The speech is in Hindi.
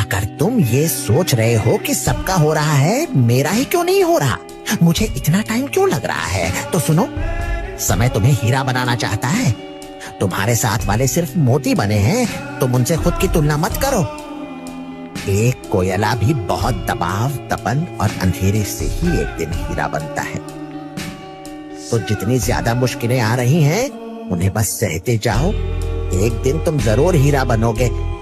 अगर तुम ये सोच रहे हो कि सबका हो रहा है, मेरा ही क्यों नहीं हो रहा, मुझे इतना टाइम क्यों लग रहा है, तो सुनो, समय तुम्हें हीरा बनाना चाहता है। तुम्हारे साथ वाले सिर्फ मोती बने हैं, तुम उनसे खुद की तुलना मत करो। एक कोयला भी बहुत दबाव, तपन और अंधेरे से ही एक दिन हीरा बनता है। तो जितनी ज्यादा मुश्किलें आ रही हैं, उन्हें बस सहते जाओ। एक दिन तुम जरूर हीरा बनोगे।